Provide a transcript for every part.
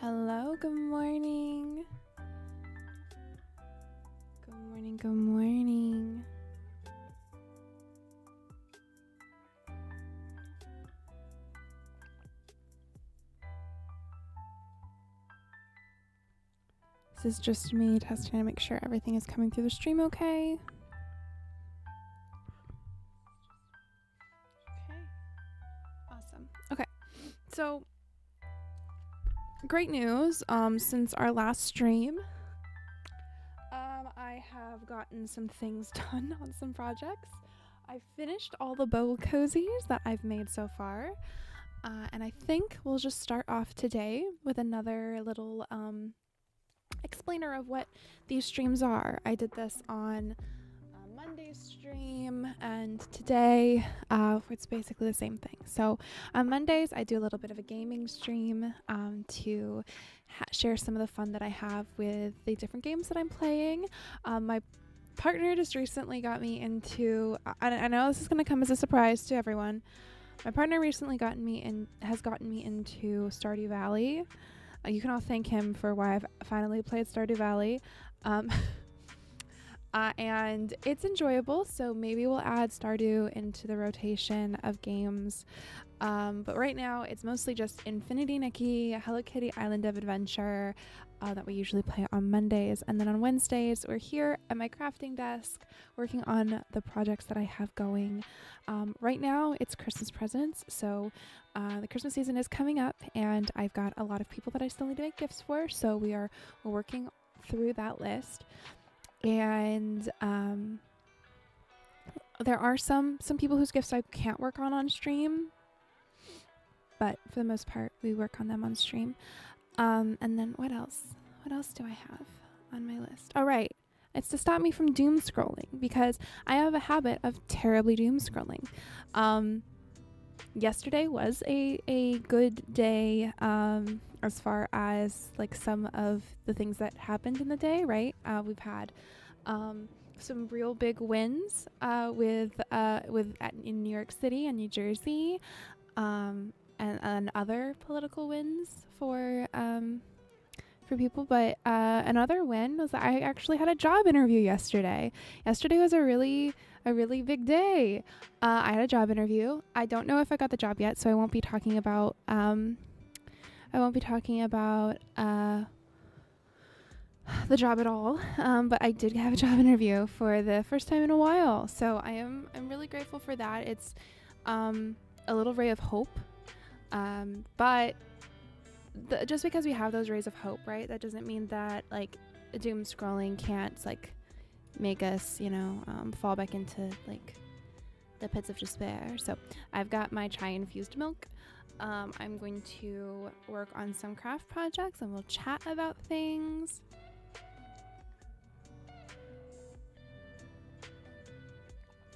Hello, good morning. Good morning, good morning. This is just me testing to make sure everything is coming through the stream okay. Okay. Awesome. Okay. So, great news. Since our last stream, I have gotten some things done on some projects. I finished all the bow cozies that I've made so far. And I think we'll just start off today with another little explainer of what these streams are. I did this on Monday's stream, and today it's basically the same thing. So on Mondays, I do a little bit of a gaming stream to share some of the fun that I have with the different games that I'm playing. My partner just recently got me into, I know this is going to come as a surprise to everyone. My partner recently has gotten me into Stardew Valley. You can all thank him for why I've finally played Stardew Valley. And it's enjoyable, so maybe we'll add Stardew into the rotation of games. But right now, it's mostly just Infinity Nikki, Hello Kitty Island of Adventure that we usually play on Mondays. And then on Wednesdays, we're here at my crafting desk working on the projects that I have going. Right now, it's Christmas presents, so the Christmas season is coming up, and I've got a lot of people that I still need to make gifts for, so we're working through that list. And there are some people whose gifts I can't work on stream, but for the most part, we work on them on stream. And then what else? What else do I have on my list? Oh, right. It's to stop me from doom scrolling, because I have a habit of terribly doom scrolling. Yesterday was a good day as far as like some of the things that happened in the day, right? We've had some real big wins in New York City and New Jersey, and other political wins for people. But another win was that I actually had a job interview yesterday. Yesterday was a really big day. I had a job interview. I don't know if I got the job yet, so I won't be talking about the job at all. But I did have a job interview for the first time in a while, so I'm really grateful for that. It's a little ray of hope. But just because we have those rays of hope, right, that doesn't mean that like doom scrolling can't like make us, fall back into like the pits of despair. So I've got my chai infused milk. I'm going to work on some craft projects and we'll chat about things.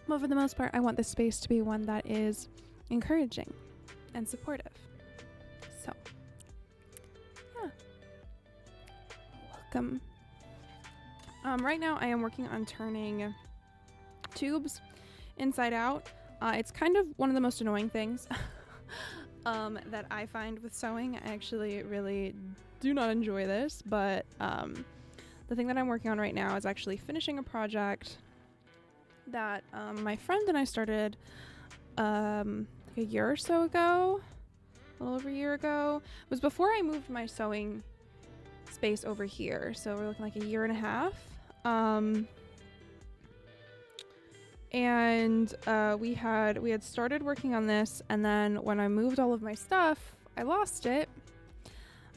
But for the most part, I want this space to be one that is encouraging and supportive. So, yeah. Welcome. Right now, I am working on turning tubes inside out. It's kind of one of the most annoying things that I find with sewing. I actually really do not enjoy this, but the thing that I'm working on right now is actually finishing a project that my friend and I started like a year or so ago, a little over a year ago. It was before I moved my sewing space over here, so we're looking like a year and a half. And we had started working on this, and then when I moved all of my stuff, I lost it.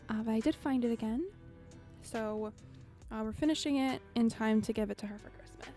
But I did find it again, so we're finishing it in time to give it to her for Christmas.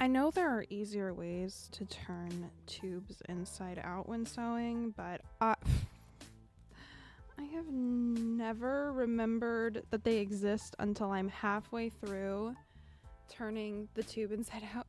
I know there are easier ways to turn tubes inside out when sewing, but I have never remembered that they exist until I'm halfway through turning the tube inside out.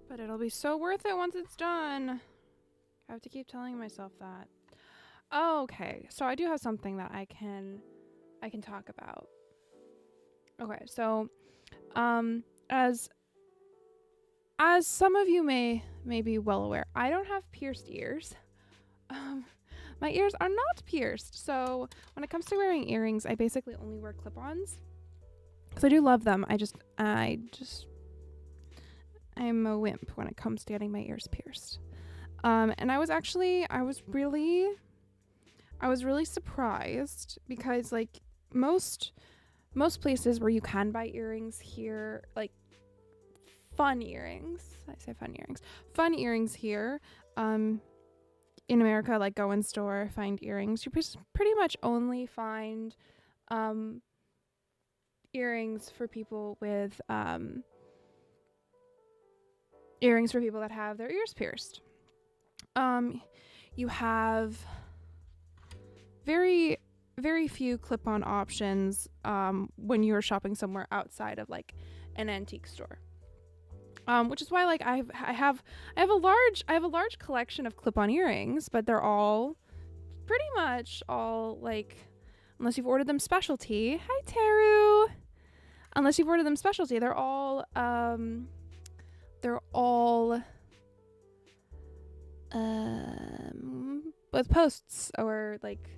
But it'll be so worth it once it's done. I have to keep telling myself that. Okay, so I do have something that I can talk about. Okay, so as some of you may be well aware, I don't have pierced ears. My ears are not pierced. So when it comes to wearing earrings, I basically only wear clip-ons because I do love them. I'm a wimp when it comes to getting my ears pierced. And I was really surprised because like most places where you can buy earrings here, like fun earrings here, in America, like go in store, find earrings. You pretty much only find, earrings for people with, earrings for people that have their ears pierced. You have very, very few clip-on options when you're shopping somewhere outside of like an antique store. Which is why like I have a large collection of clip-on earrings, but they're all pretty much all like, unless you've ordered them specialty. Hi Teru. Unless you've ordered them specialty, they're all with posts or like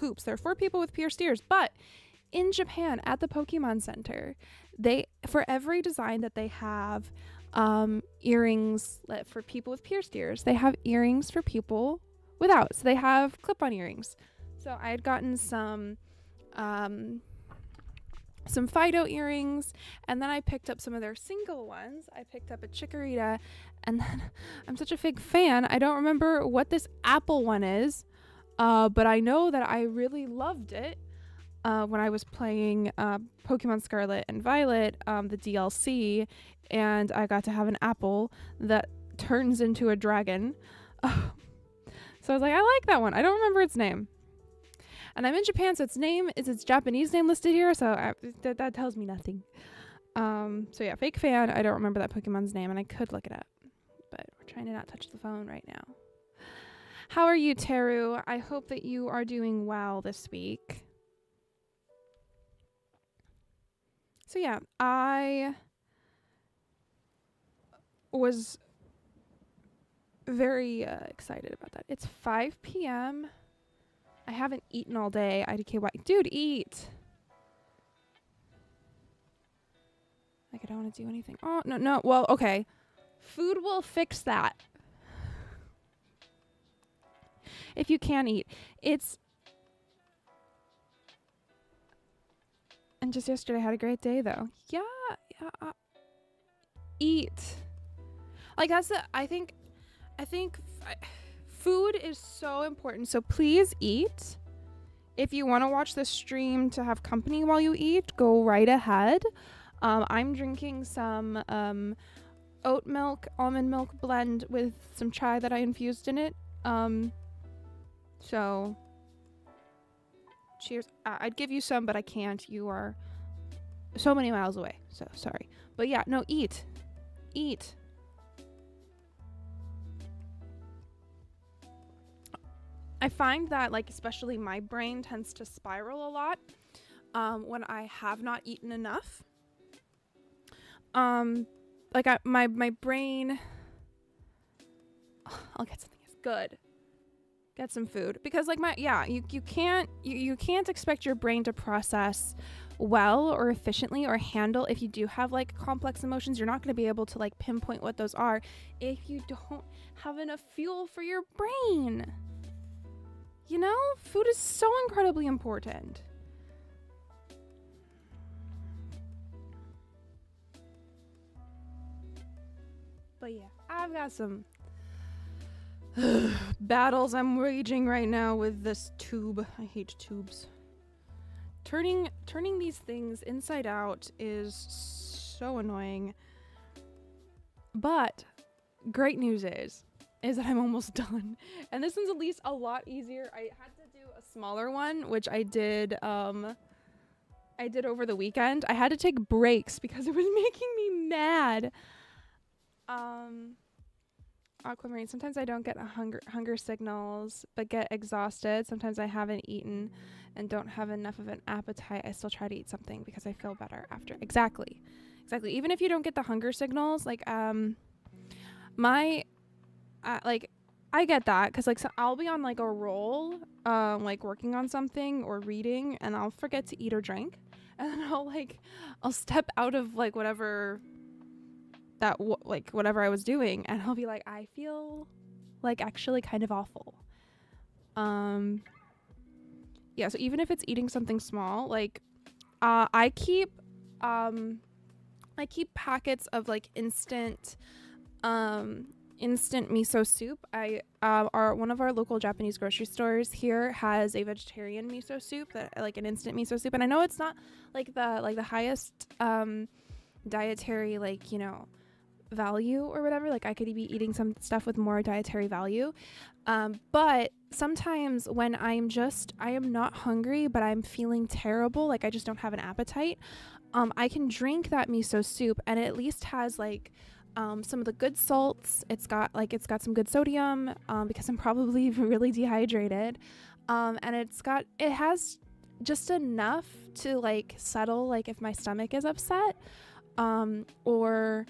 hoops. They're for people with pierced ears. But in Japan at the Pokemon Center, they, for every design that they have, earrings for people with pierced ears, they have earrings for people without. So they have clip-on earrings. So I had gotten some Fido earrings, and then I picked up some of their single ones. I picked up a Chikorita, and then I'm such a big fan. I don't remember what this apple one is, but I know that I really loved it when I was playing Pokemon Scarlet and Violet, the DLC, and I got to have an apple that turns into a dragon. So I was like, I like that one. I don't remember its name. And I'm in Japan, so its Japanese name listed here, so that tells me nothing. So yeah, fake fan. I don't remember that Pokemon's name, and I could look it up, but we're trying to not touch the phone right now. How are you, Teru? I hope that you are doing well this week. So yeah, I was very excited about that. It's 5 p.m. I haven't eaten all day. IDKY. Dude, eat. Like, I don't want to do anything. Oh, no. Well, okay. Food will fix that. If you can eat. And just yesterday I had a great day, though. Yeah. Eat. Like, I think food is so important. So please eat. If you want to watch the stream to have company while you eat, go right ahead. I'm drinking some oat milk, almond milk blend with some chai that I infused in it. So cheers. I'd give you some, but I can't. You are so many miles away. So sorry. But yeah, no, eat. Eat. I find that, like, especially my brain tends to spiral a lot when I have not eaten enough. My brain. I'll get something that's good. Get some food, because like you can't expect your brain to process well or efficiently or handle if you do have like complex emotions. You're not going to be able to like pinpoint what those are if you don't have enough fuel for your brain. You know, food is so incredibly important. But yeah, I've got some battles I'm raging right now with this tube. I hate tubes. Turning these things inside out is so annoying. But great news is that I'm almost done. And this one's at least a lot easier. I had to do a smaller one, which I did over the weekend. I had to take breaks because it was making me mad. Aquamarine, sometimes I don't get hunger signals, but get exhausted. Sometimes I haven't eaten and don't have enough of an appetite. I still try to eat something because I feel better after. Exactly. Even if you don't get the hunger signals, like, I get that, because like, so I'll be on like a roll, like working on something or reading, and I'll forget to eat or drink, and then I'll step out of like whatever whatever I was doing, and I'll be like, I feel like actually kind of awful. Yeah, so even if it's eating something small, like I keep packets of like instant miso soup. One of our local Japanese grocery stores here has a vegetarian miso soup, that like an instant miso soup, and I know it's not like the highest dietary, like, you know, value or whatever. Like, I could be eating some stuff with more dietary value, but sometimes when I am not hungry but I'm feeling terrible, like I just don't have an appetite, I can drink that miso soup, and it at least has like some of the good salts. It's got some good sodium, because I'm probably really dehydrated, and it has just enough to like settle like if my stomach is upset, or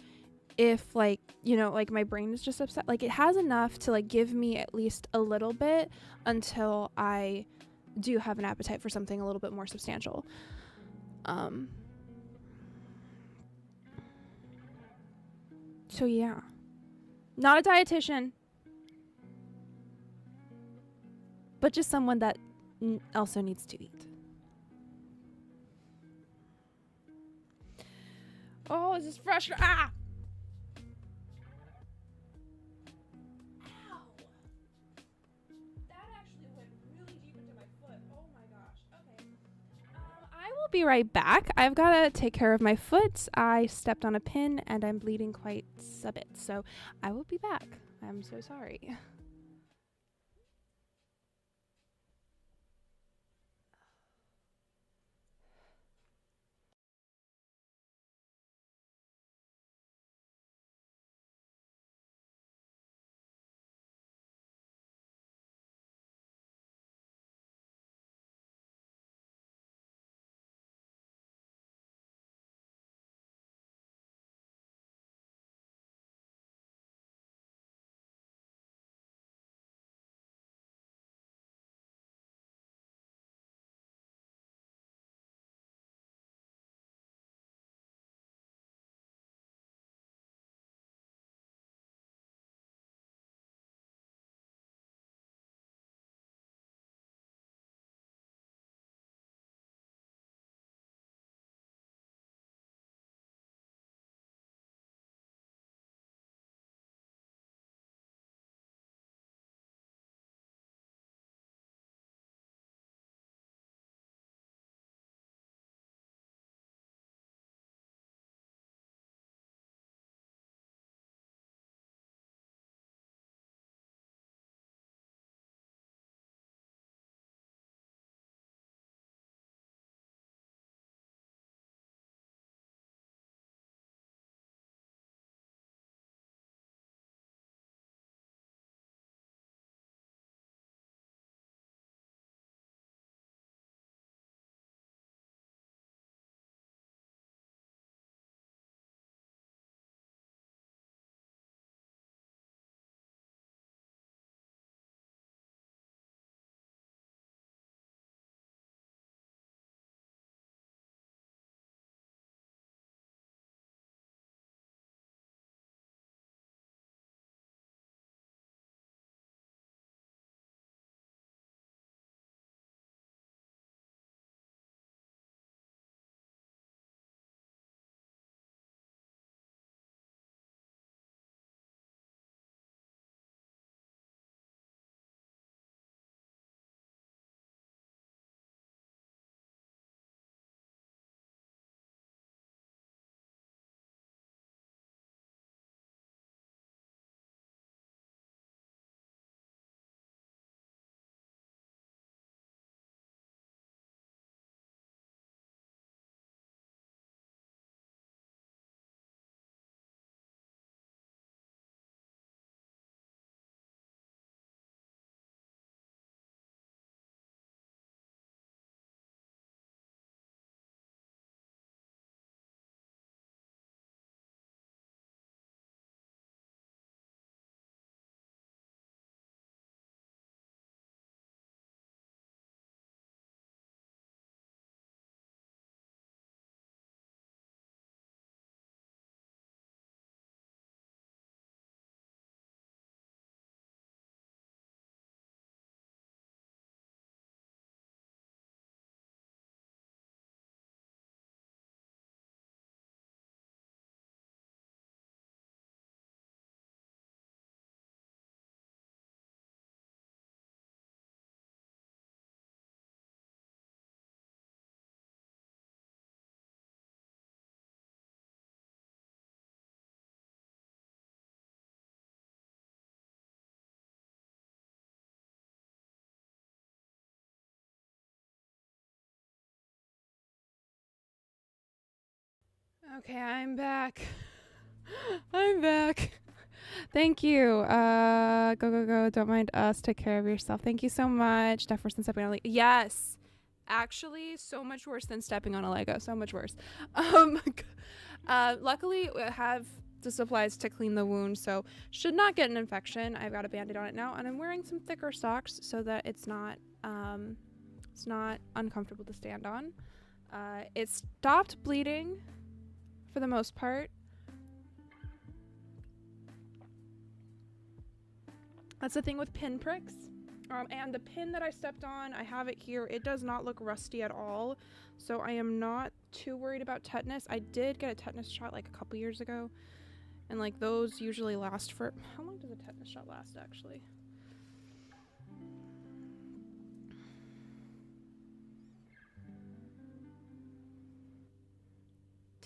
if like, you know, like my brain is just upset. Like, it has enough to like give me at least a little bit until I do have an appetite for something a little bit more substantial. So yeah, not a dietitian, but just someone that also needs to eat. Oh, this is frustrating. Ah! Ow! That actually went really deep into my foot. Oh my gosh. Okay. I will be right back. I've got to take care of my foot. I stepped on a pin and I'm bleeding quite a bit. So I will be back. I'm so sorry. Okay, I'm back. I'm back. Thank you. Go, go, go. Don't mind us. Take care of yourself. Thank you so much. Stuff worse than stepping on a Lego. Yes. Actually, so much worse than stepping on a Lego. So much worse. Um, luckily, I have the supplies to clean the wound, so should not get an infection. I've got a band-aid on it now, and I'm wearing some thicker socks so that it's not uncomfortable to stand on. It stopped bleeding for the most part. That's the thing with pin pricks. And the pin that I stepped on, I have it here. It does not look rusty at all. So I am not too worried about tetanus. I did get a tetanus shot like a couple years ago. And like those usually last for, how long does a tetanus shot last actually?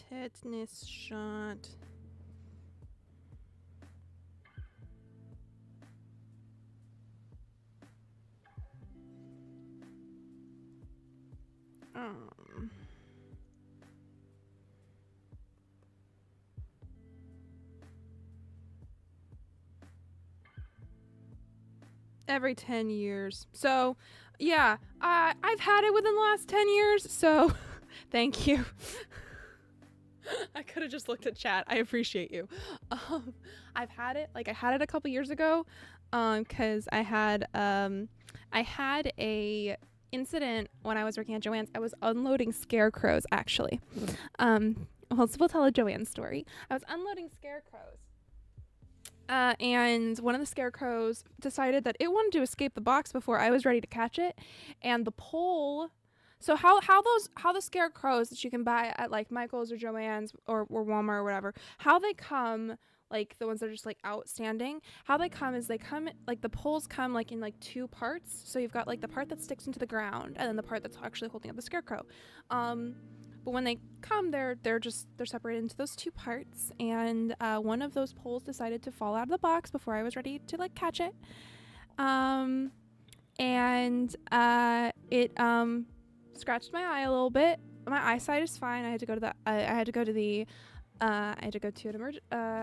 Tetanus shot. Every 10 years. So, yeah, I've had it within the last 10 years, so thank you. I could have just looked at chat. I appreciate you. I've had it, like I had it a couple years ago, because I had a incident when I was working at Joann's. I was unloading scarecrows, actually. We'll tell a Joanne story. I was unloading scarecrows. And one of the scarecrows decided that it wanted to escape the box before I was ready to catch it. And the pole... So how the scarecrows that you can buy at like Michael's or Joann's or Walmart or whatever, how they come, like the ones that are just like outstanding, how they come is they come like the poles come like in like two parts. So you've got like the part that sticks into the ground and then the part that's actually holding up the scarecrow. But when they come, they're separated into those two parts, and one of those poles decided to fall out of the box before I was ready to like catch it, and it scratched my eye a little bit. My eyesight is fine. I had to go to an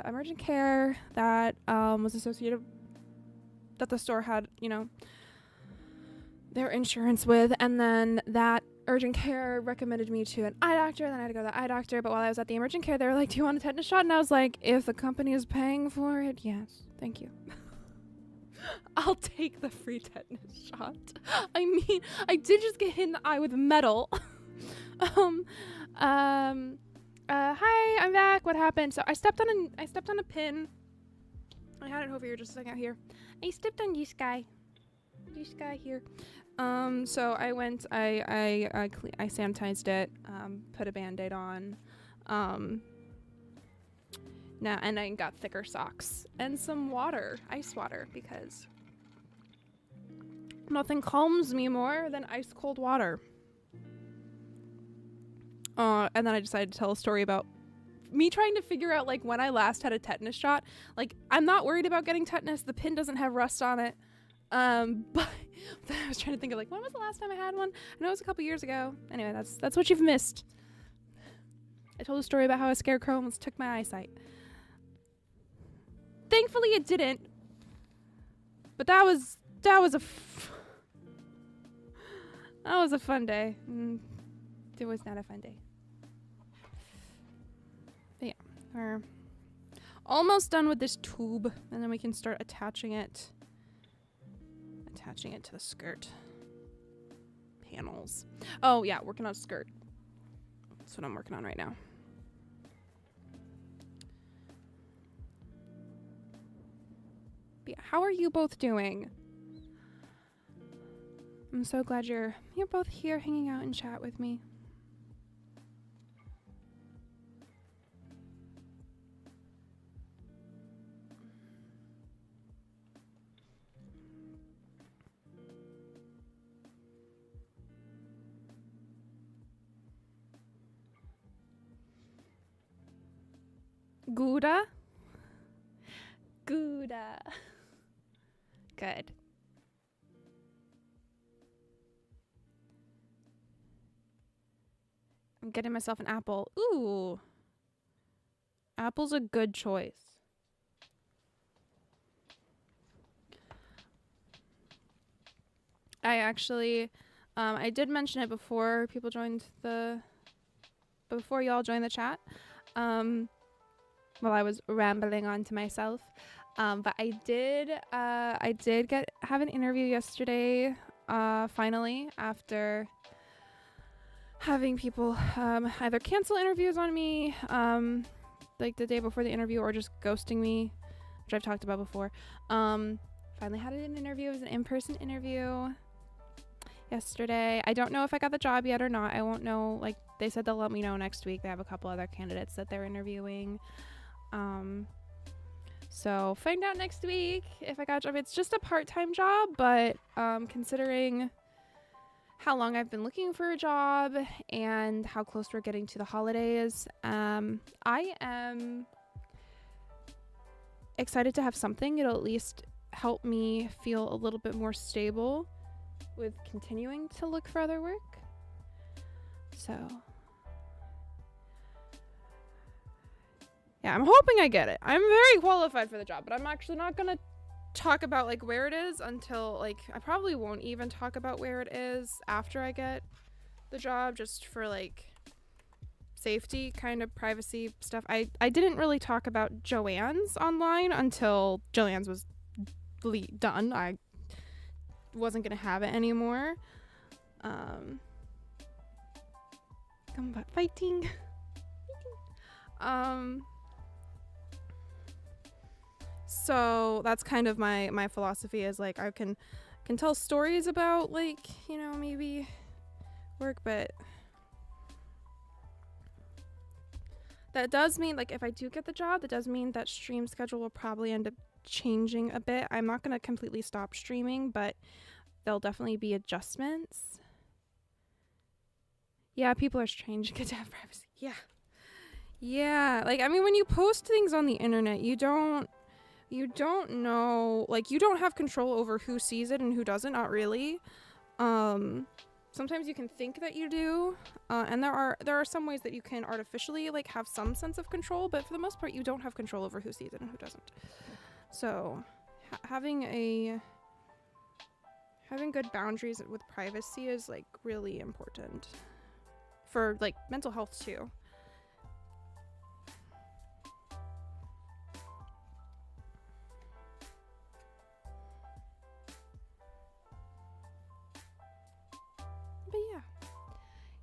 emergent care that was associated, that the store had, you know, their insurance with, and then that urgent care recommended me to an eye doctor. Then I had to go to the eye doctor. But while I was at the emergent care, they were like, "Do you want a tetanus shot?" And I was like, "If the company is paying for it, yes, thank you." I'll take the free tetanus shot. I mean, I did just get hit in the eye with metal. Hi, I'm back. What happened? So I stepped on a pin. I had it over here, just a second here. I stepped on this guy here. So I went, I sanitized it, put a band-aid on, now, and I got thicker socks and some water, ice water, because nothing calms me more than ice cold water. And then I decided to tell a story about me trying to figure out like when I last had a tetanus shot. Like, I'm not worried about getting tetanus. The pin doesn't have rust on it. But I was trying to think of like, when was the last time I had one? I know it was a couple years ago. Anyway, that's what you've missed. I told a story about how a scarecrow almost took my eyesight. Thankfully it didn't. But that was a fun day. It was not a fun day. But yeah, we're almost done with this tube, and then we can start attaching it to the skirt panels. Oh yeah, working on a skirt. That's what I'm working on right now. But yeah, how are you both doing? I'm so glad you're both here hanging out and chat with me. Gouda? Gouda. Good. I'm getting myself an apple. Ooh. Apple's a good choice. I actually, I did mention it before before y'all joined the chat. While I was rambling on to myself. But I did have an interview yesterday, finally, after having people either cancel interviews on me, like the day before the interview, or just ghosting me, which I've talked about before. Finally had an interview. It was an in-person interview yesterday. I don't know if I got the job yet or not. I won't know. Like, they said they'll let me know next week. They have a couple other candidates that they're interviewing. So find out next week if I got a job. It's just a part-time job, but considering how long I've been looking for a job and how close we're getting to the holidays, I am excited to have something. It'll at least help me feel a little bit more stable with continuing to look for other work. So yeah, I'm hoping I get it. I'm very qualified for the job, but I'm actually not gonna talk about like where it is until, like, I probably won't even talk about where it is after I get the job, just for like safety, kind of privacy stuff. I didn't really talk about Joann's online until Joann's was done. I wasn't gonna have it anymore. Come back fighting. So that's kind of my philosophy, is like I can tell stories about, like, you know, maybe work, but that does mean, like, if I do get the job, that does mean that stream schedule will probably end up changing a bit. I'm not going to completely stop streaming, but there'll definitely be adjustments. Yeah, people are strange. Good to have privacy. Yeah. Like, I mean, when you post things on the internet, you don't know, like, you don't have control over who sees it and who doesn't. Not really. Sometimes you can think that you do, and there are some ways that you can artificially, like, have some sense of control, but for the most part you don't have control over who sees it and who doesn't. So having good boundaries with privacy is, like, really important for, like, mental health too. But yeah,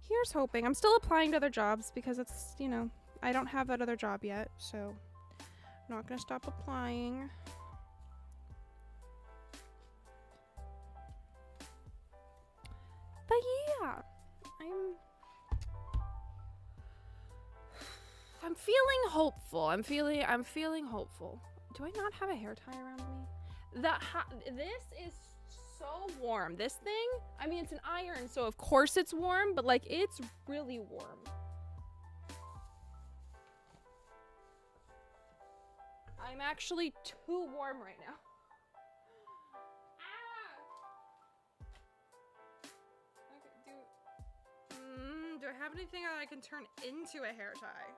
here's hoping. I'm still applying to other jobs because it's, you know, I don't have that other job yet, so I'm not gonna stop applying. But yeah, I'm feeling hopeful. I'm feeling hopeful. Do I not have a hair tie around me? This is so warm. This thing, I mean, it's an iron, so of course it's warm, but, like, it's really warm. I'm actually too warm right now. Okay, do I have anything that I can turn into a hair tie?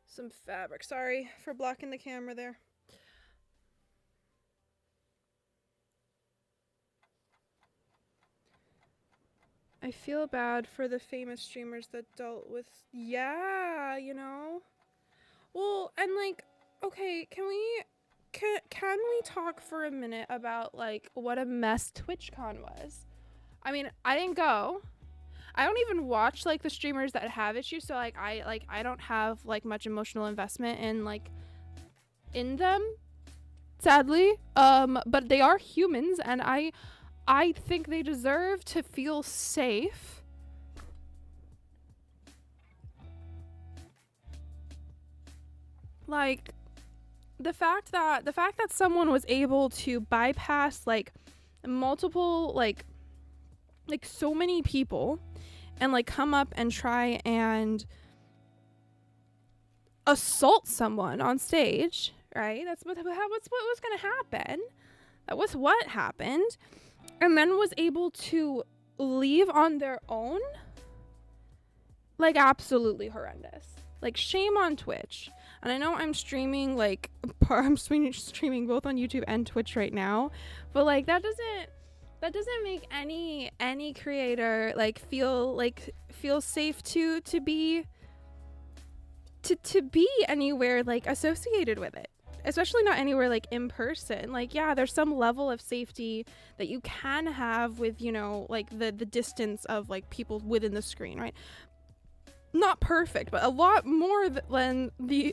Some fabric. Sorry for blocking the camera there. I feel bad for the famous streamers that dealt with, yeah, you know. Well, and, like, okay, can we talk for a minute about, like, what a mess TwitchCon was? I mean, I didn't go. I don't even watch, like, the streamers that have issues, so, like, I don't have, like, much emotional investment in them, sadly. But they are humans, and I think they deserve to feel safe. Like, the fact that someone was able to bypass, like, multiple, like so many people, and like come up and try and assault someone on stage, right? That's what was going to happen. That was what happened. And then was able to leave on their own. Like, absolutely horrendous. Like, shame on Twitch. And I know I'm streaming, like, I'm streaming both on YouTube and Twitch right now, but like that doesn't make any creator like feel safe to be anywhere like associated with it, especially not anywhere like in person. Like, yeah, there's some level of safety that you can have with, you know, like the distance of like people within the screen, right? Not perfect, but a lot more than the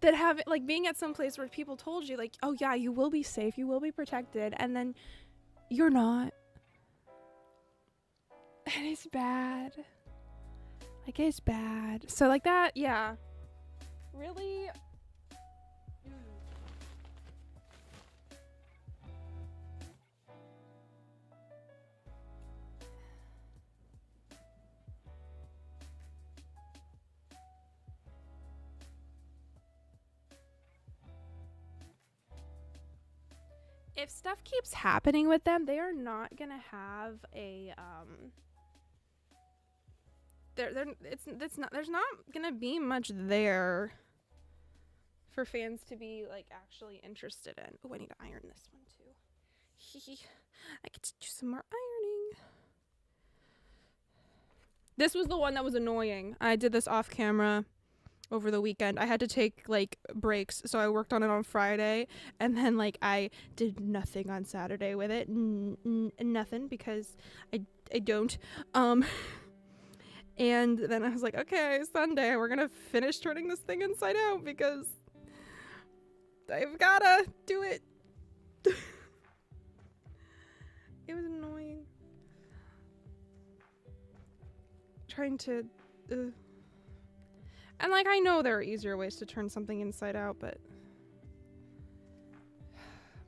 that have it, like being at some place where people told you like, oh yeah, you will be safe, you will be protected, and then you're not. And it's bad. Like, it's bad. So like that, yeah. Really. If stuff keeps happening with them, they are not gonna have a there's not gonna be much there for fans to be like actually interested in. Oh, I need to iron this one too. I get to do some more ironing. This was the one that was annoying. I did this off camera over the weekend. I had to take like breaks, so I worked on it on Friday, and then like I did nothing on Saturday with it. Nothing, because I don't. And then I was like, okay, Sunday we're gonna finish turning this thing inside out because I've gotta do it. It was annoying. Trying to and like, I know there are easier ways to turn something inside out, but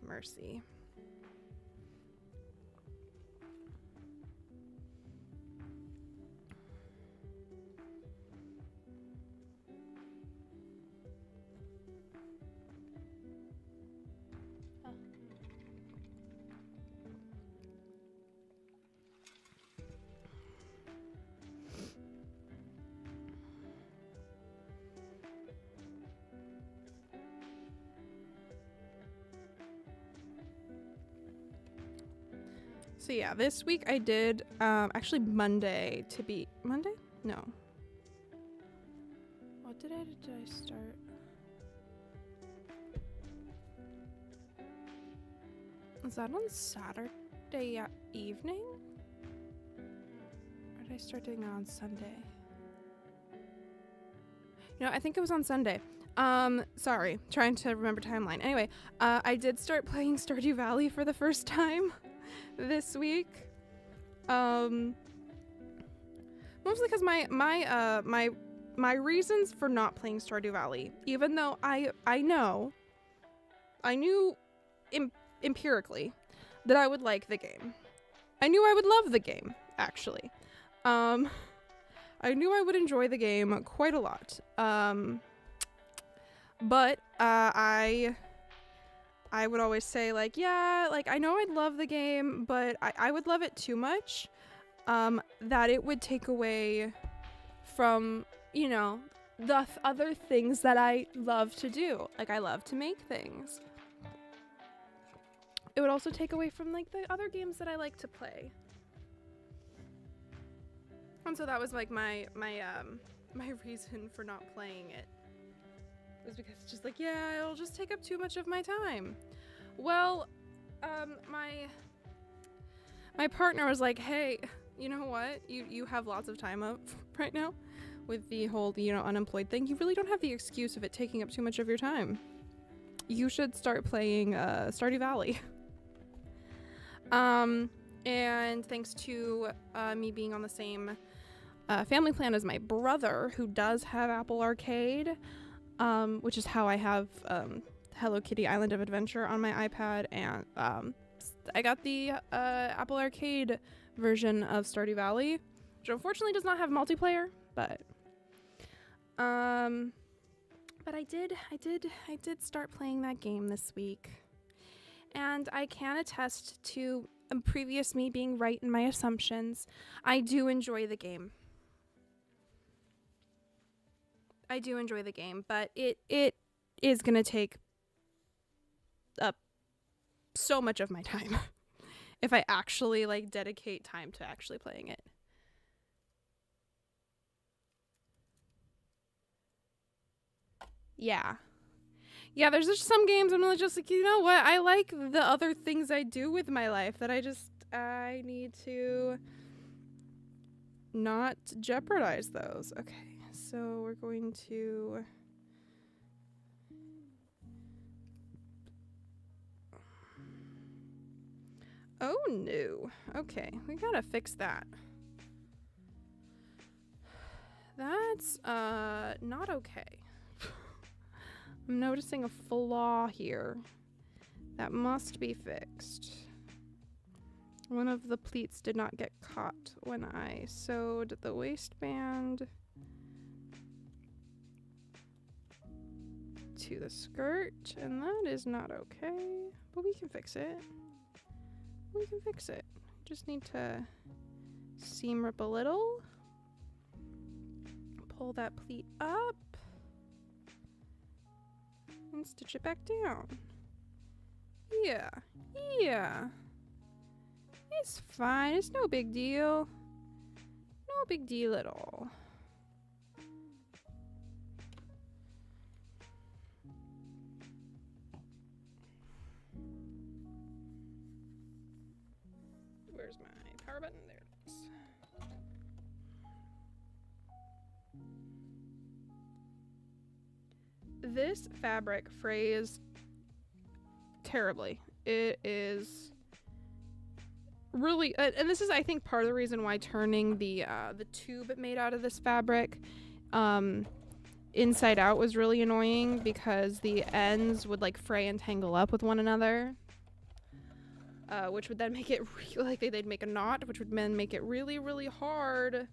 mercy. So yeah, this week I did actually Monday to be Monday? No. What did I start? Was that on Saturday evening? Or did I start doing it on Sunday? No, I think it was on Sunday. Sorry, trying to remember timeline. Anyway, I did start playing Stardew Valley for the first time this week. Mostly because my reasons for not playing Stardew Valley, even though I knew empirically that I would like the game. I knew I would love the game, actually. I knew I would enjoy the game quite a lot. But I would always say, like, yeah, like, I know I'd love the game, but I would love it too much, that it would take away from, you know, the other things that I love to do. Like, I love to make things. It would also take away from, like, the other games that I like to play. And so that was, like, my reason for not playing it. Was because it's just like, yeah, it'll just take up too much of my time. Well, my partner was like, hey, you know what? You have lots of time up right now with the whole, you know, unemployed thing. You really don't have the excuse of it taking up too much of your time. You should start playing Stardew Valley. And thanks to me being on the same family plan as my brother, who does have Apple Arcade, which is how I have Hello Kitty Island of Adventure on my iPad, and I got the Apple Arcade version of Stardew Valley, which unfortunately does not have multiplayer, but I did start playing that game this week, and I can attest to a previous me being right in my assumptions. I do enjoy the game. But it is gonna take up so much of my time if I actually like dedicate time to actually playing it. Yeah, there's just some games I'm just like, you know what, I like the other things I do with my life that I need to not jeopardize those. Okay, so we're going to oh no. Okay, we gotta fix that. That's not okay. I'm noticing a flaw here that must be fixed. One of the pleats did not get caught when I sewed the waistband to the skirt, and that is not okay, but we can fix it. Just need to seam rip a little, pull that pleat up, and stitch it back down. Yeah. It's fine. It's no big deal. No big deal at all. Where's my power button? There it is. This fabric frays terribly. It is really, and this is, I think, part of the reason why turning the tube made out of this fabric inside out was really annoying, because the ends would like fray and tangle up with one another, which would then make it like they'd make a knot, which would then make it really, really hard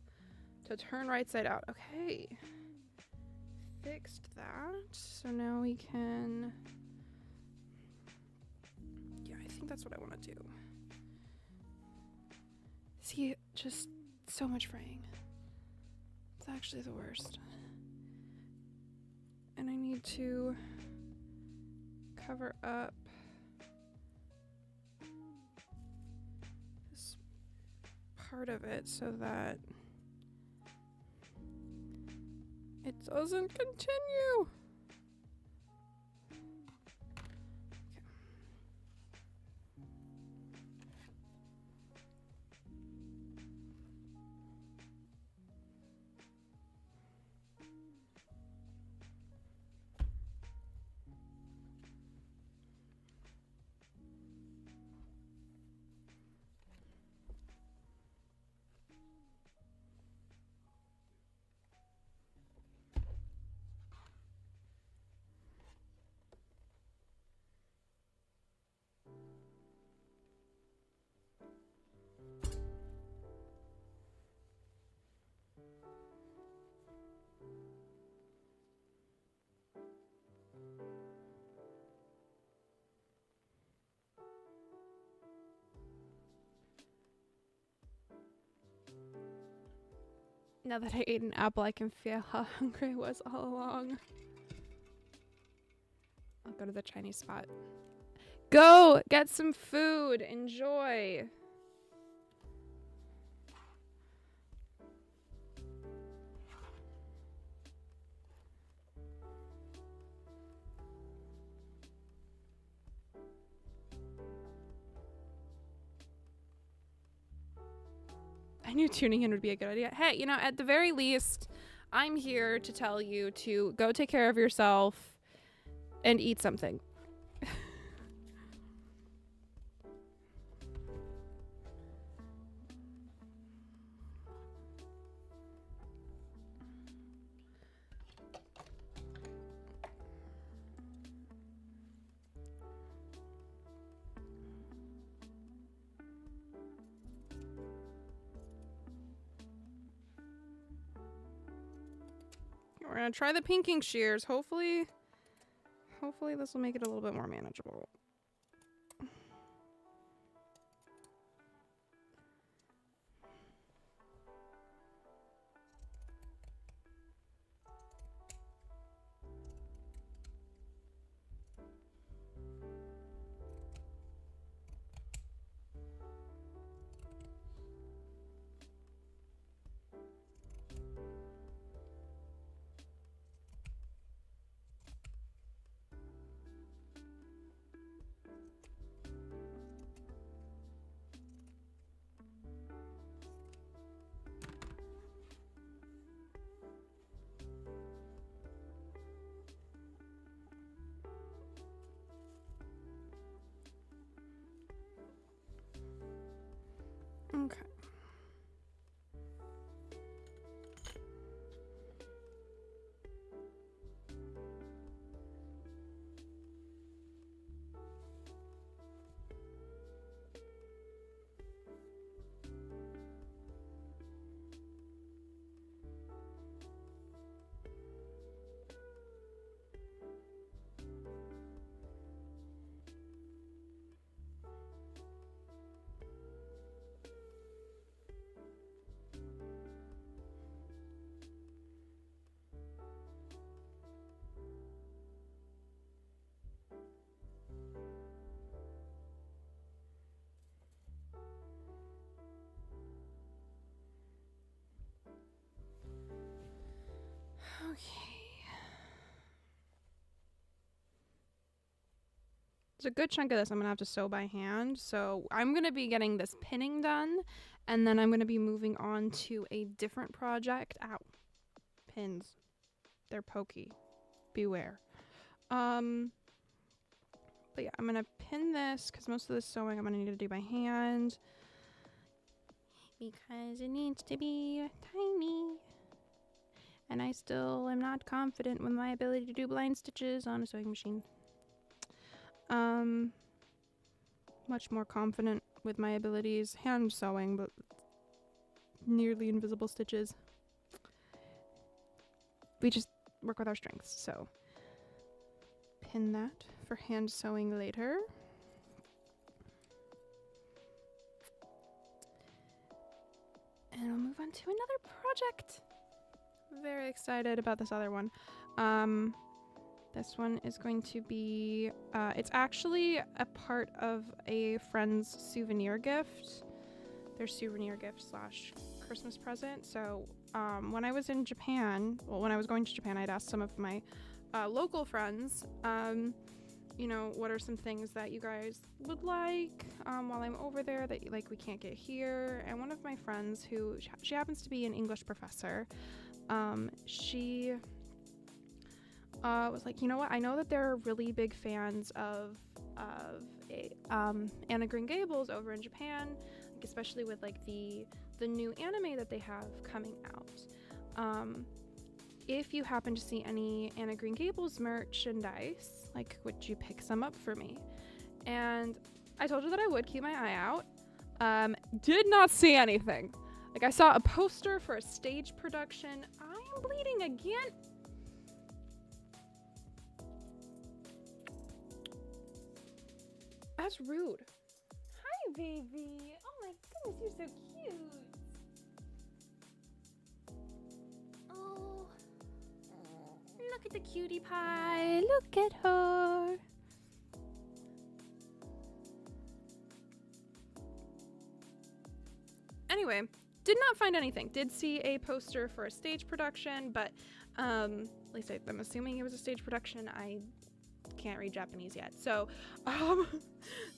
to turn right side out. Okay, fixed that. So now we can, yeah, I think that's what I want to do. See, just so much fraying. It's actually the worst. And I need to cover up this part of it so that it doesn't continue. Now that I ate an apple, I can feel how hungry I was all along. I'll go to the Chinese spot. Go! Get some food! Enjoy! I knew tuning in would be a good idea. Hey, you know, at the very least, I'm here to tell you to go take care of yourself and eat something. We're gonna try the pinking shears. Hopefully this will make it a little bit more manageable. Okay. Okay. There's a good chunk of this I'm going to have to sew by hand. So I'm going to be getting this pinning done. And then I'm going to be moving on to a different project. Ow. Pins. They're pokey. Beware. But yeah, I'm going to pin this because most of the sewing I'm going to need to do by hand. Because it needs to be tiny. And I still am not confident with my ability to do blind stitches on a sewing machine. Much more confident with my abilities hand sewing, but nearly invisible stitches. We just work with our strengths, so pin that for hand sewing later. And I'll move on to another project. Very excited about this other one. This one is going to be, it's actually a part of a friend's souvenir gift. Their souvenir gift / Christmas present. So when I was in Japan, when I was going to Japan, I'd asked some of my local friends, you know, what are some things that you guys would like while I'm over there that like we can't get here? And one of my friends who, she happens to be an English professor, she was like, you know what, I know that there are really big fans of Anna Green Gables over in Japan, like especially with like the new anime that they have coming out. If you happen to see any Anna Green Gables merchandise, like would you pick some up for me? And I told her that I would keep my eye out. Did not see anything. Like I saw a poster for a stage production. I am bleeding again. That's rude. Hi, baby. Oh my goodness, you're so cute. Oh, look at the cutie pie. Look at her. Anyway, did not find anything. Did see a poster for a stage production, but at least I'm assuming it was a stage production. I can't read Japanese yet, so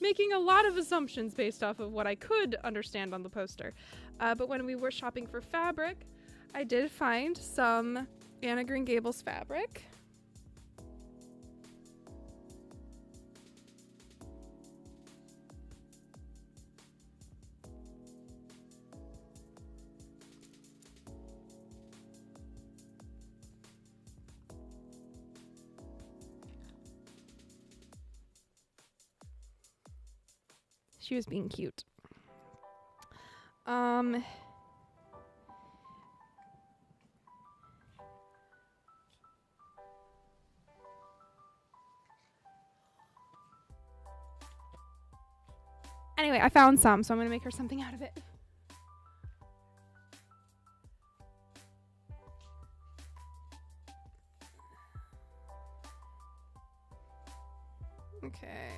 making a lot of assumptions based off of what I could understand on the poster. But when we were shopping for fabric, I did find some Anna Green Gables fabric. She was being cute. Anyway, I found some, so I'm going to make her something out of it. Okay.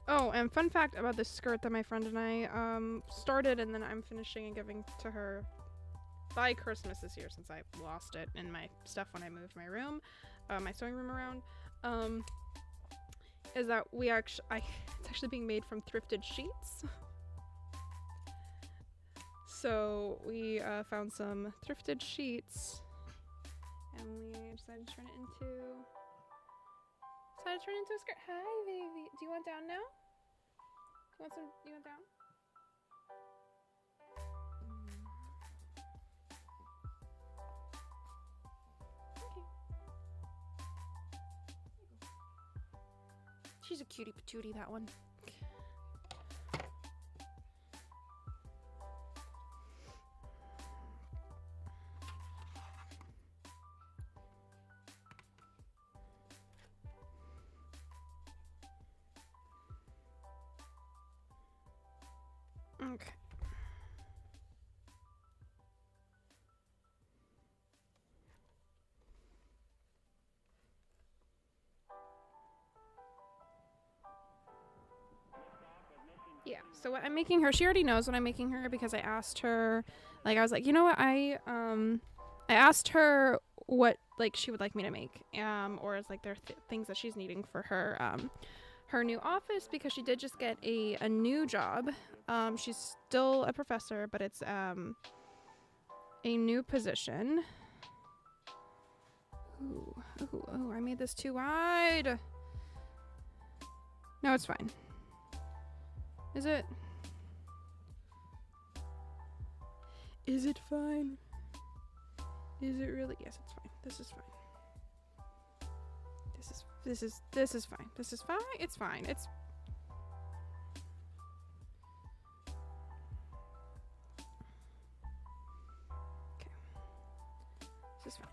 Oh, and fun fact about this skirt that my friend and I started, and then I'm finishing and giving to her by Christmas this year, since I lost it in my stuff when I moved my room, my sewing room around, is that it's actually being made from thrifted sheets. So we found some thrifted sheets, and we decided to turn it into a skirt. Hi, baby. Do you want down now? Do you want down? Okay. She's a cutie patootie, that one. Okay. Yeah, so what I'm making her, she already knows what I'm making her, because I asked her, like, I was like, you know what, I asked her what, like, she would like me to make, or as, like, there are things that she's needing for her new office, because she did just get a new job. She's still a professor, but it's, a new position. Ooh, I made this too wide. No, it's fine. Is it? Is it fine? Is it really? Yes, it's fine. This is fine. This is fine. This is fine. It's fine. It's okay. This is fine.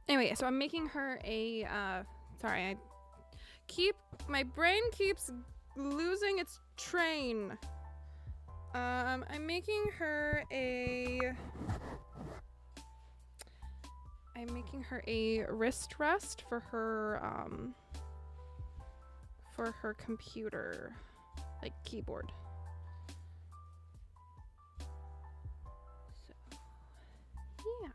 Anyway, so I'm making her a, sorry, my brain keeps losing its train. I'm making her a wrist rest for her computer, like, keyboard. So, yeah.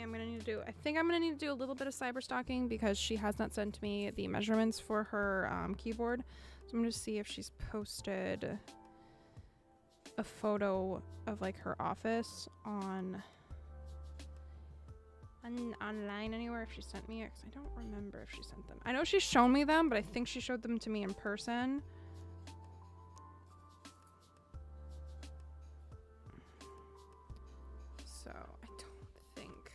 I think I'm gonna need to do a little bit of cyber stalking because she has not sent me the measurements for her keyboard. So I'm gonna see if she's posted a photo of like her office online anywhere, if she sent me it, because I don't remember if she sent them. I know she's shown me them, but I think she showed them to me in person. So I don't think.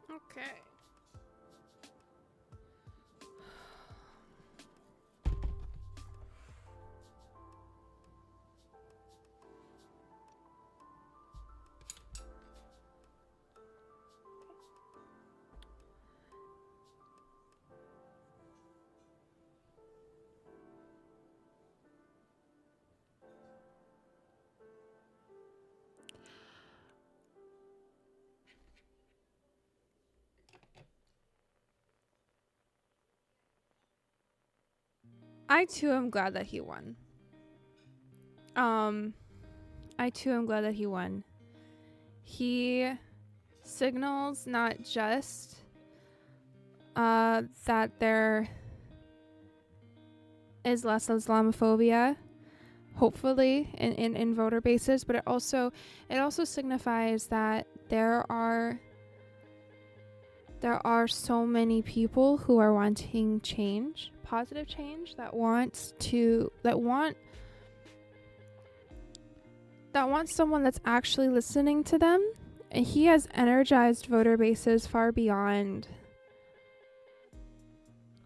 Okay. I too am glad that he won. I too am glad that he won. He signals not just that there is less Islamophobia, hopefully, in voter bases, but it also signifies that there are so many people who are wanting change, positive change, that want someone that's actually listening to them. And he has energized voter bases far beyond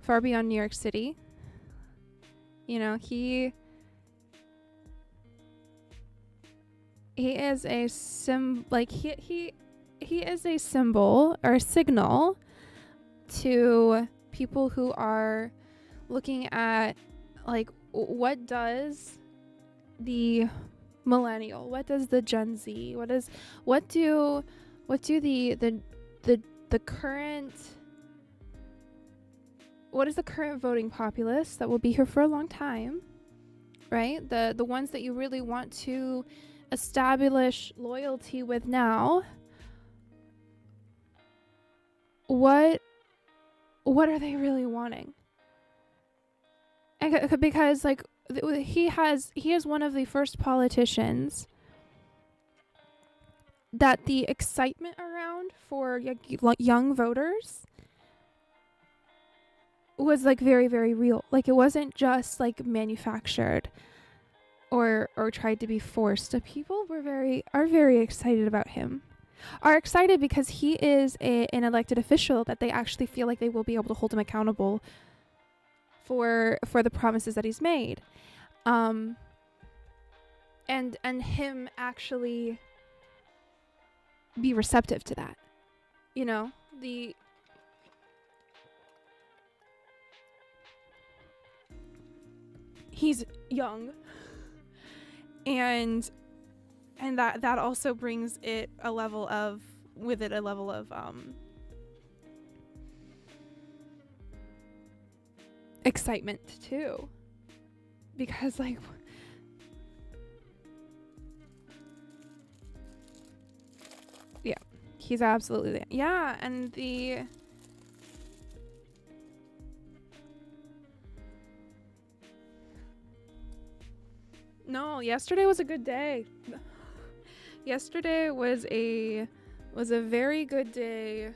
New York City. You know, he is a he is a symbol or a signal to people who are looking at, like, what does the millennial, what does the Gen Z, what do the current, what is the current voting populace that will be here for a long time, right? The ones that you really want to establish loyalty with now. What are they really wanting? And because, like, he is one of the first politicians that the excitement around for young voters was, like, very, very real. Like, it wasn't just, like, manufactured. or tried to be forced. People are very excited about him. Are excited because he is an elected official that they actually feel like they will be able to hold him accountable for the promises that he's made. And him actually be receptive to that. You know, he's young, and that also brings a level of excitement too, because like yeah, he's absolutely there. Yeah, and no, yesterday was a good day. Yesterday was a very good day.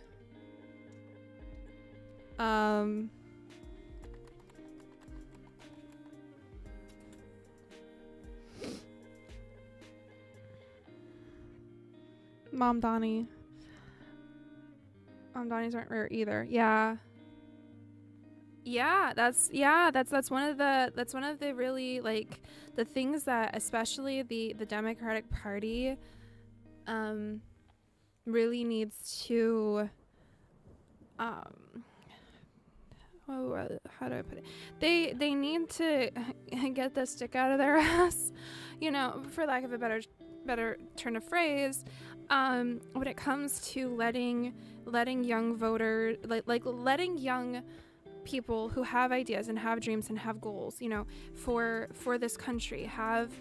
Mom Donnie's aren't rare either. Yeah, that's one of the really, like, the things that especially the Democratic Party really needs to how do I put it? They need to get the stick out of their ass, you know, for lack of a better turn of phrase, when it comes to letting young voters, like letting young people who have ideas and have dreams and have goals, you know, for this country, have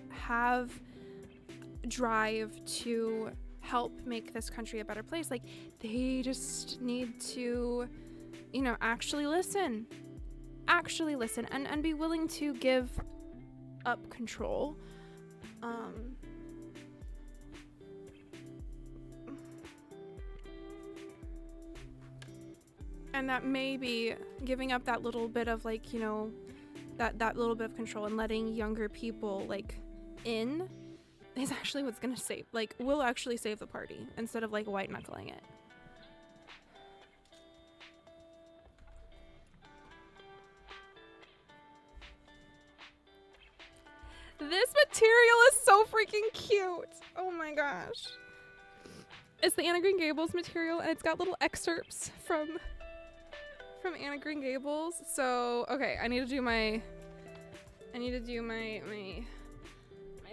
drive to help make this country a better place. Like, they just need to, you know, actually listen and be willing to give up control. And that maybe giving up that little bit of, like, you know, that little bit of control and letting younger people, like, in is actually what's gonna save, like, will actually save the party instead of, like, white knuckling it. This material is so freaking cute. Oh my gosh. It's the Anna Green Gables material, and it's got little excerpts from Anna Green Gables. So, okay, I need to do my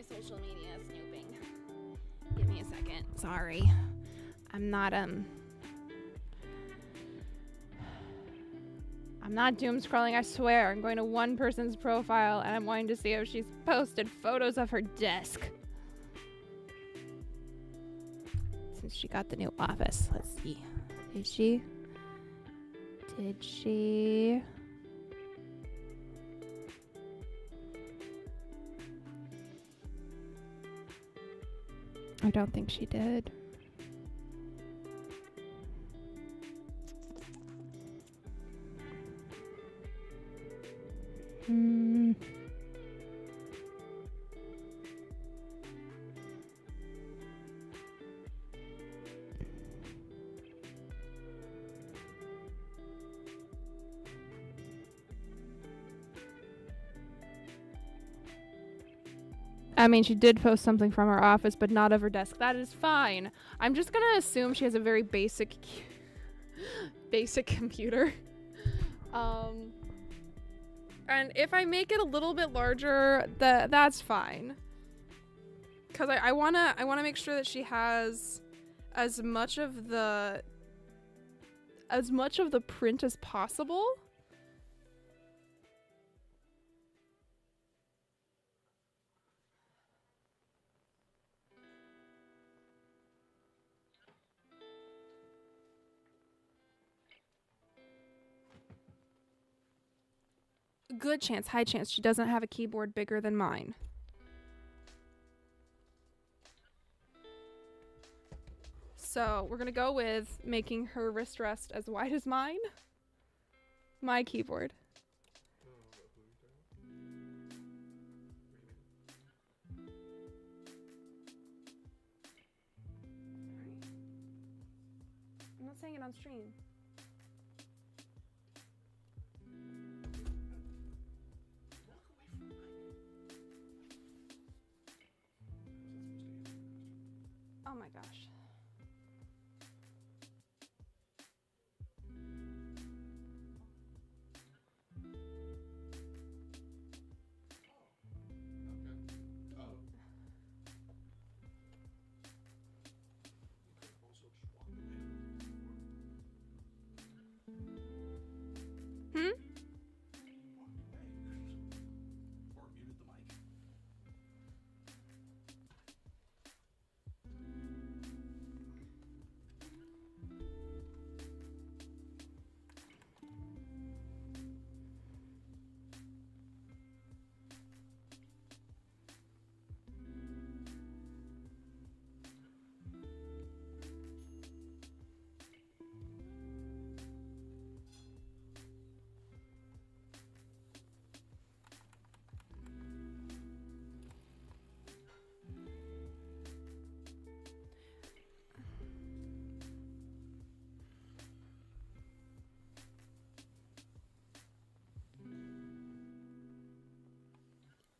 social media snooping. Give me a second. Sorry. I'm not doom scrolling, I swear. I'm going to one person's profile and I'm wanting to see if she's posted photos of her desk since she got the new office. Let's see. Did she? I don't think she did. I mean, she did post something from her office, but not of her desk. That is fine. I'm just gonna assume she has a very basic computer. And if I make it a little bit larger, that's fine. Cause I wanna make sure that she has as much of the print as possible. Good chance, high chance, she doesn't have a keyboard bigger than mine. So we're gonna go with making her wrist rest as wide as mine. My keyboard. saying it on stream. Oh my gosh. Hmm?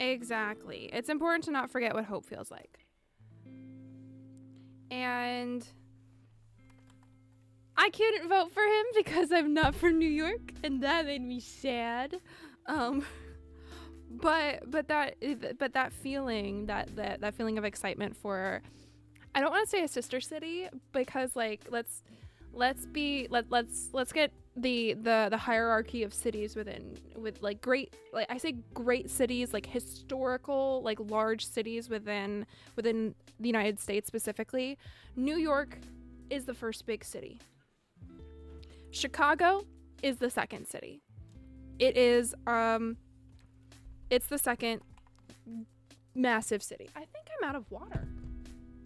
Exactly. It's important to not forget what hope feels like. And I couldn't vote for him because I'm not from New York, and that made me sad. But that feeling that feeling of excitement for, I don't want to say a sister city, because like let's get the hierarchy of cities with like great, like I say great cities, like historical, like large cities within the United States specifically. New York is the first big city. Chicago is the second city. It's the second massive city. I think I'm out of water.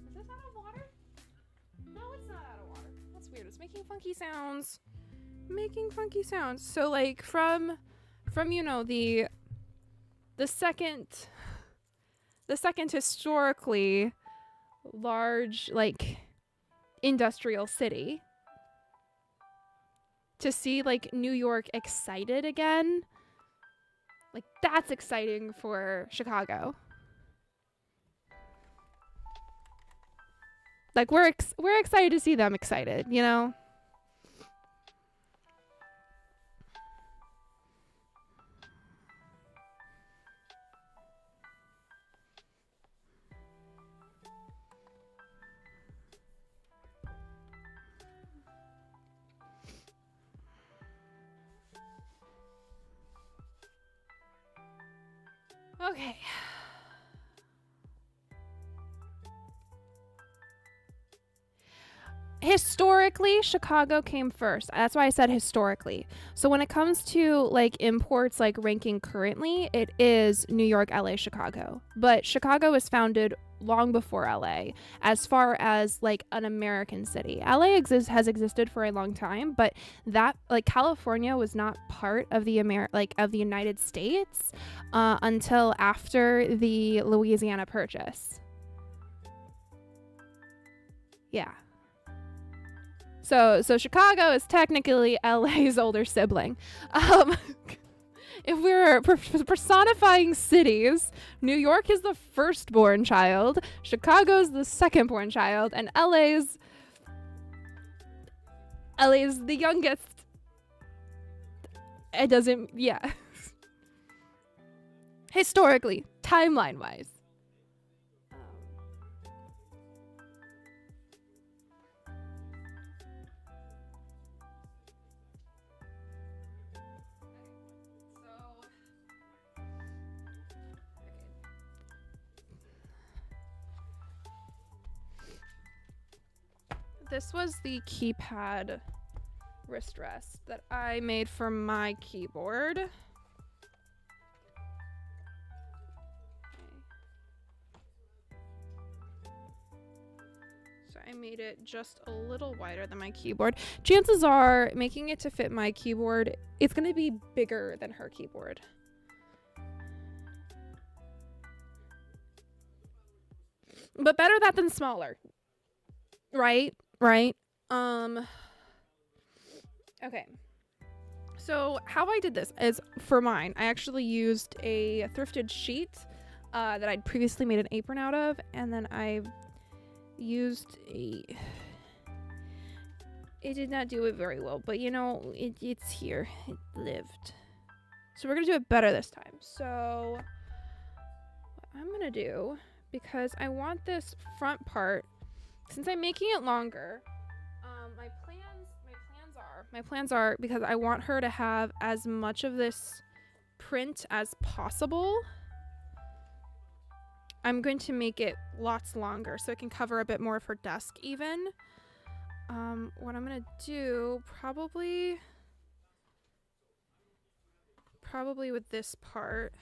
Is this out of water? No, it's not out of water. That's weird. It's making funky sounds. So like from you know the second historically large like industrial city, to see like New York excited again, like that's exciting for Chicago. Like we're excited to see them excited, you know? Okay. Historically, Chicago came first. That's why I said historically. So when it comes to like imports, like ranking currently, it is New York, LA, Chicago. But Chicago was founded long before LA as far as like an American city. LA has existed for a long time, but that like California was not part of the of the United States until after the Louisiana Purchase. Yeah. So Chicago is technically LA's older sibling. If we're personifying cities, New York is the firstborn child, Chicago's the secondborn child, and LA's the youngest. It doesn't, yeah. Historically, timeline-wise. This was the keypad wrist rest that I made for my keyboard. Okay. So I made it just a little wider than my keyboard. Chances are, making it to fit my keyboard, it's going to be bigger than her keyboard. But better that than smaller. Right? Okay. So how I did this is, for mine, I actually used a thrifted sheet that I'd previously made an apron out of, and then I used it did not do it very well, but you know, it's here. It lived. So we're gonna do it better this time. So what I'm gonna do, because I want this front part, since I'm making it longer, my plans are because I want her to have as much of this print as possible. I'm going to make it lots longer so it can cover a bit more of her desk even. What I'm gonna do, probably with this part,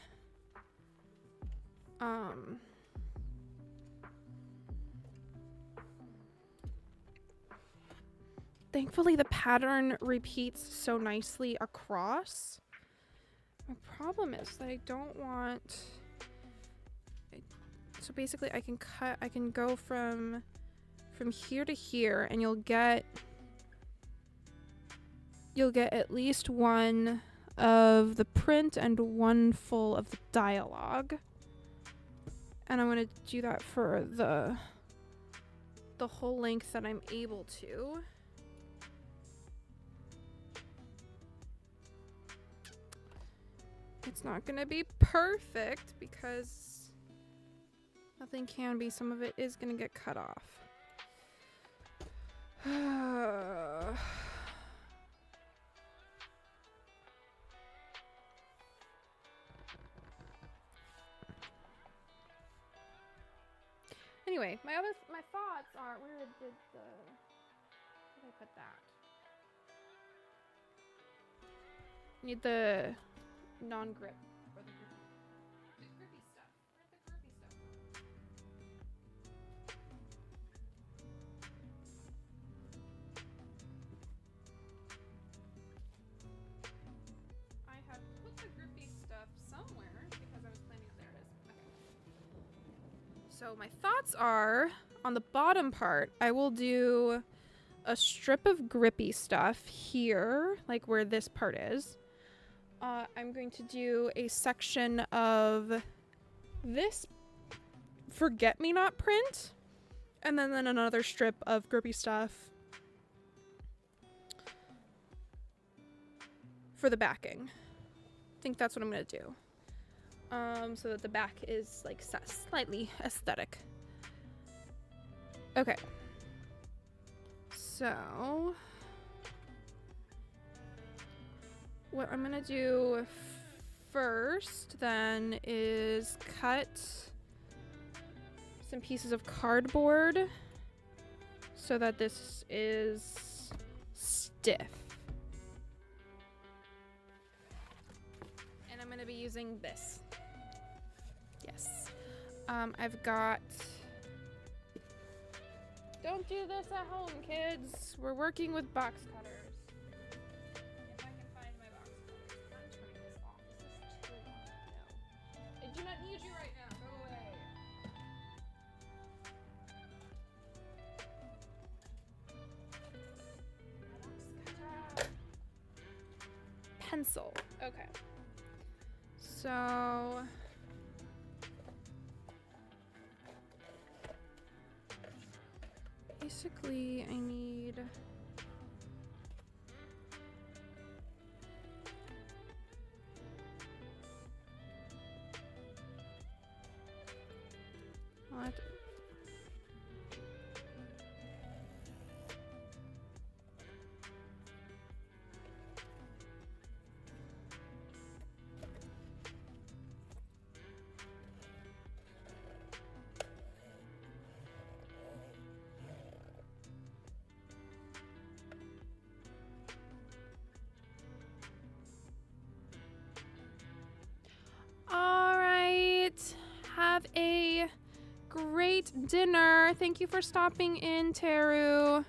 thankfully the pattern repeats so nicely across. My problem is that I don't want, so basically I can go from here to here, and you'll get at least one of the print and one full of the dialogue. And I'm gonna do that for the whole length that I'm able to. It's not gonna be perfect because nothing can be. Some of it is gonna get cut off. Anyway, my thoughts are, where did I put that? Need the non-grip or the grippy stuff. Where's the grippy stuff? I had put the grippy stuff somewhere because I was planning. There it is. Okay. So my thoughts are, on the bottom part, I will do a strip of grippy stuff here, like where this part is. I'm going to do a section of this forget-me-not print, and then another strip of grippy stuff for the backing. I think that's what I'm gonna do. So that the back is like slightly aesthetic. Okay. So what I'm gonna do first then is cut some pieces of cardboard so that this is stiff. And I'm gonna be using this. Yes. I've got... Don't do this at home, kids. We're working with box cutters. If I can find my box cutters. I'm turning this off. This is too long. No. I do not need you right now. Go away. Box cutter. Pencil. Okay. So... basically, I need... what? Have a great dinner. Thank you for stopping in, Teru.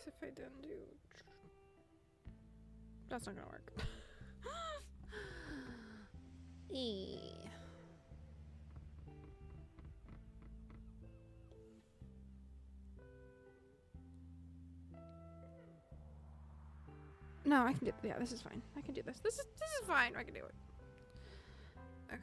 if I didn't do... That's not gonna work. No, I can do... Yeah, this is fine. I can do this. This is fine. I can do it. Okay.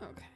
Okay.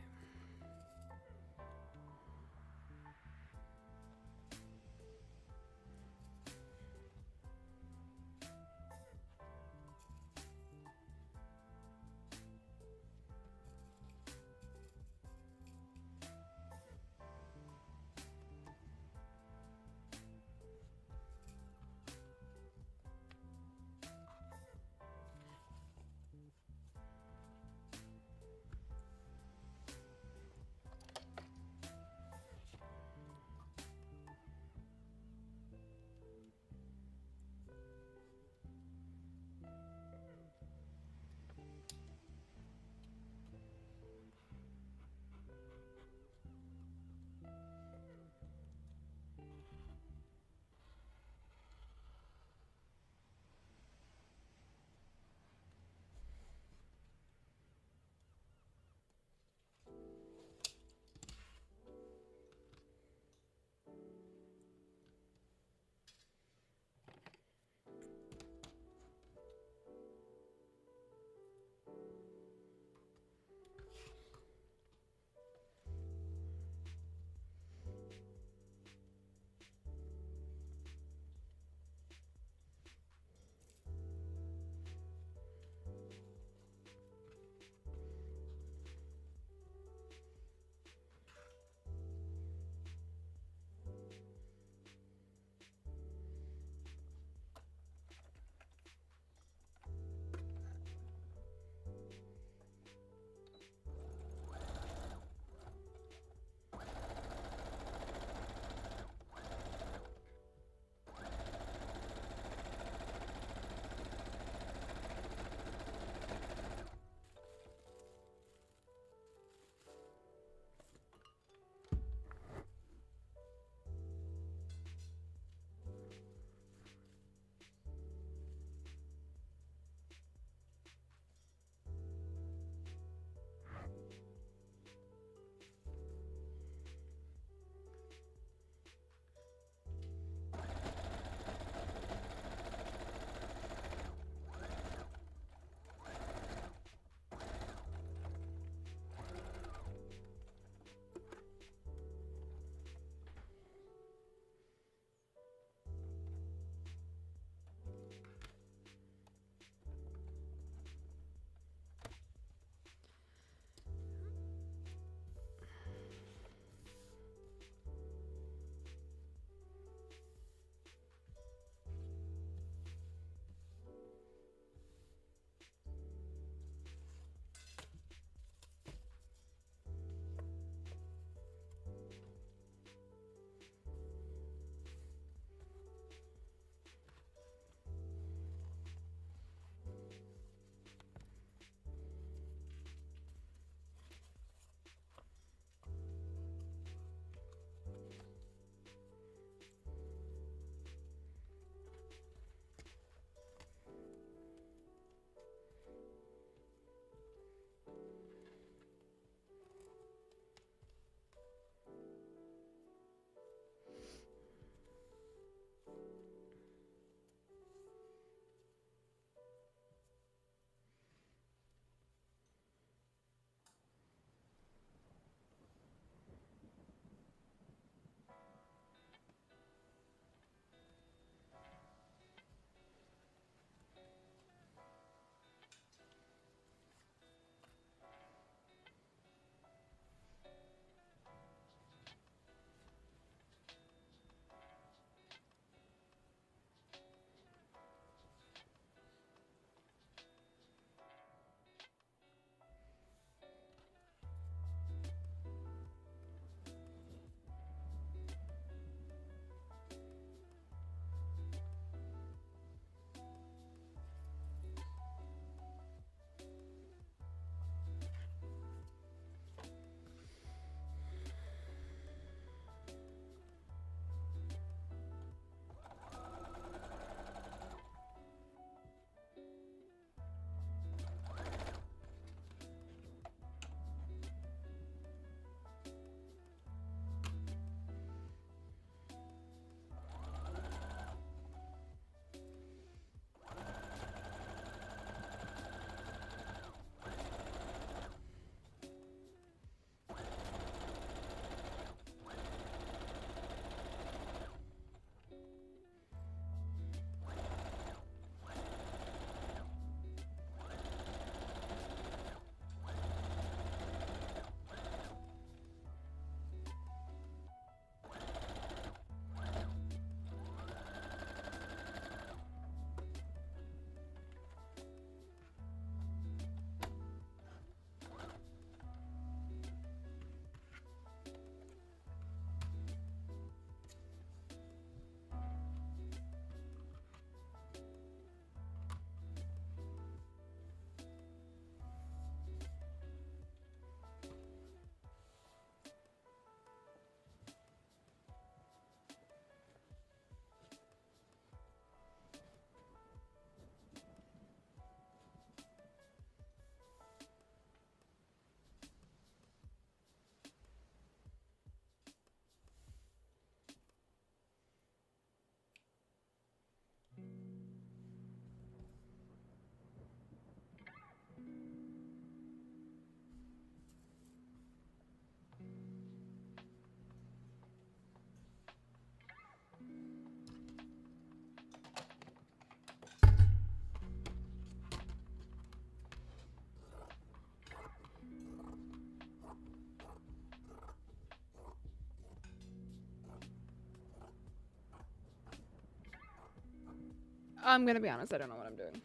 I'm gonna be honest, I don't know what I'm doing.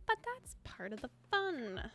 But that's part of the fun.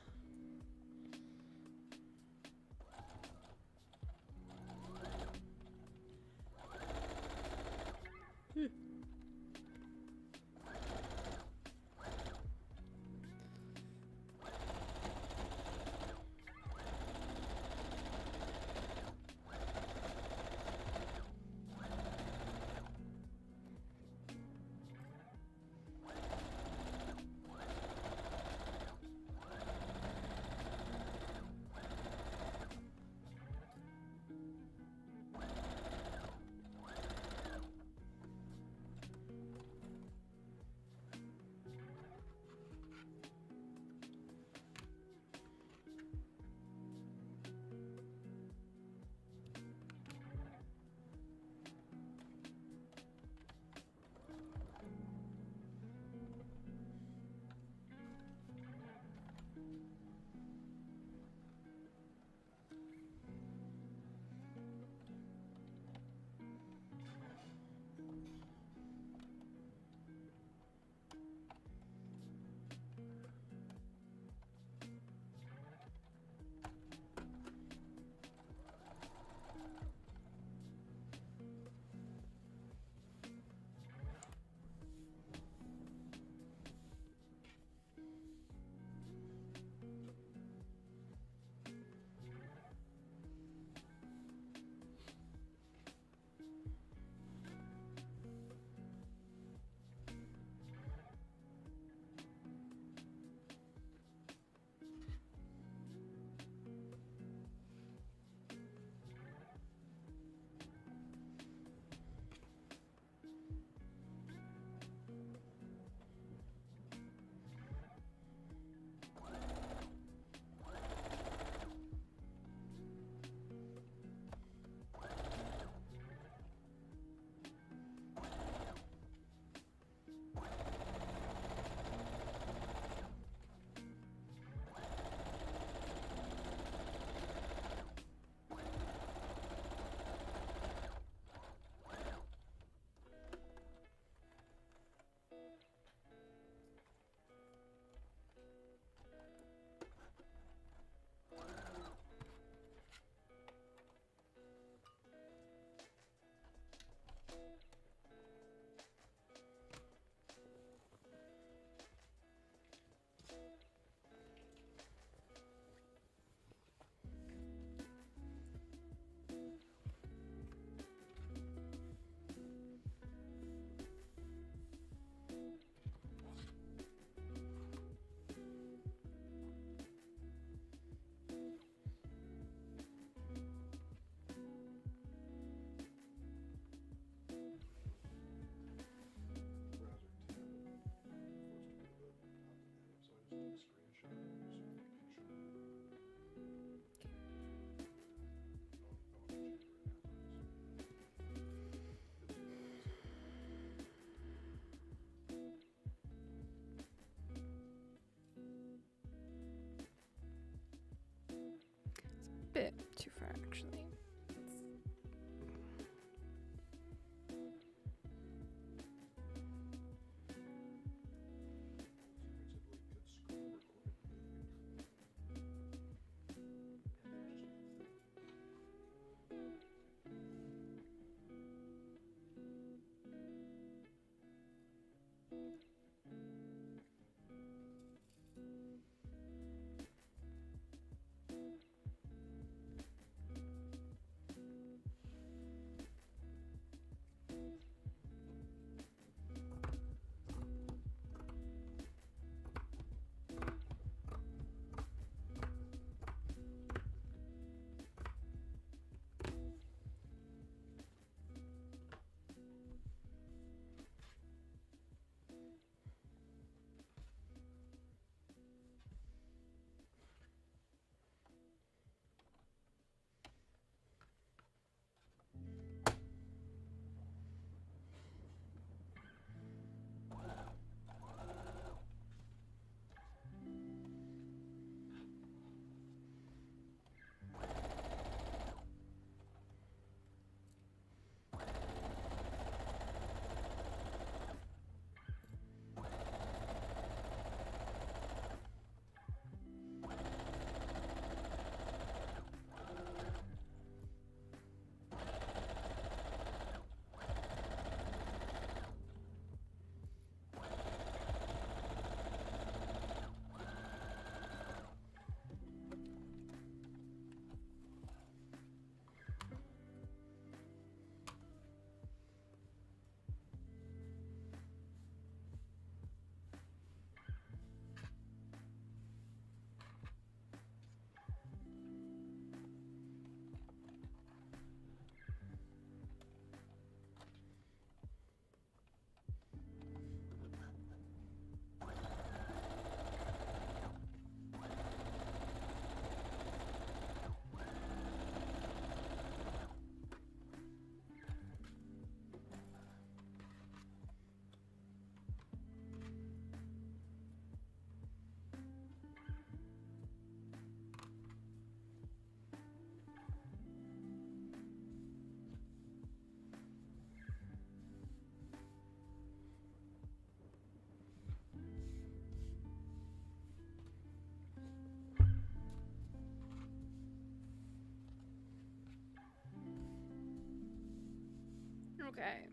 Okay.